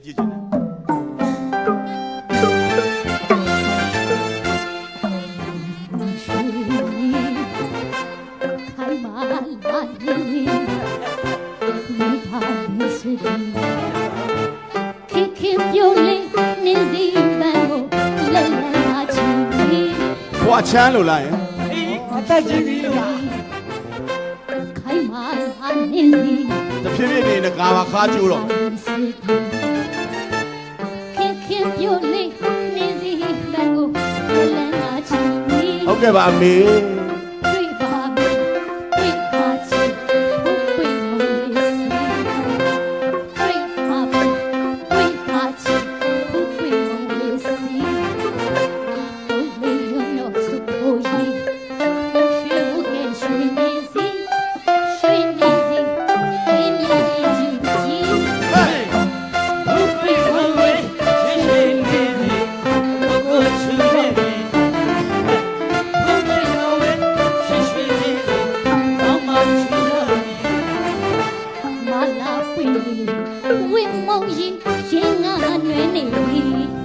ကြည့်ချင်တယ်ခိုင်မာလာနေမိထားနေစရီခေပြိုလေးနေစီပန်းကိုလက်လက်မချီဘွာချမ်းလို့လားယင်အသက်ကြီးပြီလို့ခိုင်မာလာနေစီတဖြည်းဖြည်းနေနဲ့ကာပါခါကျိုးတော့ခေပြိုလေးနေစီပန်းကိုလက်လက်မချီဟုတ်ကဲ့ပါအမေဝိမုံရင်ရင်ငါနွယ်နေပြီ